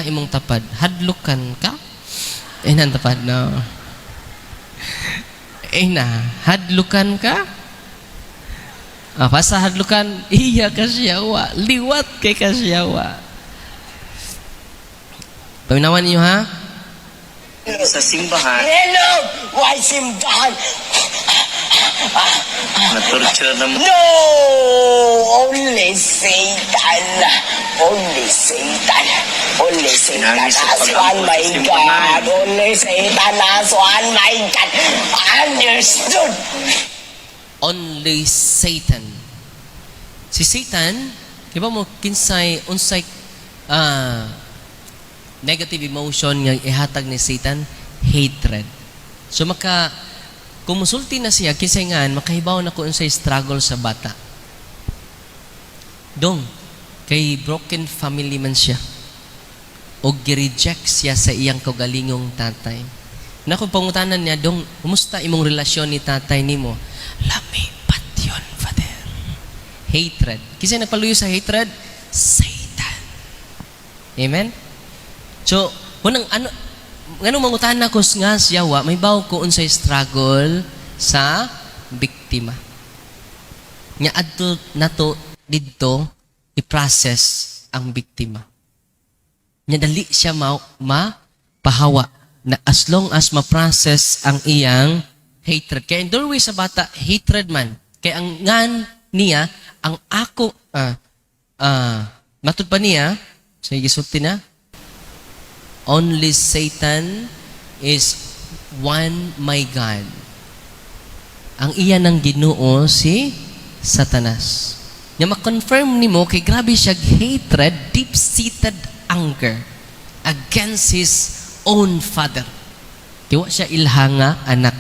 imong tapad, hadlukan ka? Nang tapad na. Na, hadlukan ka? Pasa hadlukan, iya kasyawa, liwat kay kasyawa. Paminawan niyo ha? Sa simbahan, Hello! Why simbahan? na-torture na mo. No! Only Satan. Only Satan. Only Satan Sinangis sa has pag-ampun one, my sa simbahan. God. Only Satan has one, my God. Understood? Only Satan. Si Satan, di ba mo kinsay unsay negative emotion nga ihatag ni Satan? Hatred. So kumusulti na siya kinsay nga makahibaw na ko unsay struggle sa bata. Dong kay broken family man siya. O gi-reject siya sa iyang kaugalingong tatay. Na kung pangutanan niya, dong, kumusta imong relasyon ni tatay nimo? Lamipat yun, Father. Hatred. Kasi napaluyo sa hatred, Satan. Amen? So, anong mangutan na ko nga siyawa, may baw ko unsay struggle sa biktima. Nya adto nato didto i-process ang biktima. Nya dali siya mapahawa na as long as ma-process ang iyang hatred. Kaya in doorway sa bata, hatred man. Kaya ang ngan niya, ang ako, matud pa niya, so igisulti na, only Satan is one my God. Ang iya ng Ginoo si Satanas. Nga ma-confirm ni mo, kay grabe siya hatred, deep-seated anger against his own father. Kiwa siya ilhanga anak.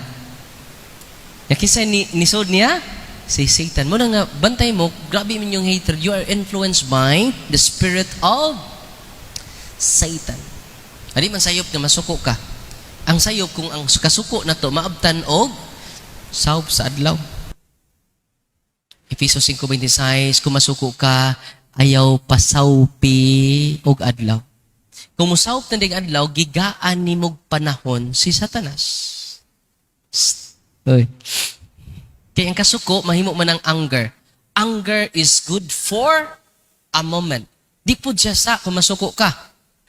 Nakisa nisod niya si Satan. Muna nga, bantay mo, grabe man yung hatred. You are influenced by the spirit of Satan. Adi man sayop na masuko ka. Ang sayop kung ang kasuko na to, maabtan og sawp sa adlaw. Efesos 5:26, kung masuko ka, ayaw pasawpi og adlaw. Kung musawp na dig adlaw, gigaan ni mong panahon si Satanas. Oy. Kaya ang kasuko, mahimo man ang anger. Anger is good for a moment. Di po siya sa kung masuko ka.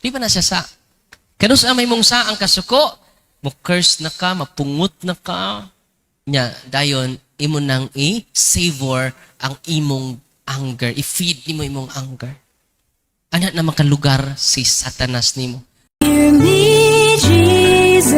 Di pa na siya sa. Kanus may mong sa ang kasuko, mo curse na ka, mapungot na ka. Nya, dayon, imo nang i-savor ang imong anger. I-feed ni mo imong anger. Anak na makalugar si Satanas nimo. Hear me, Jesus.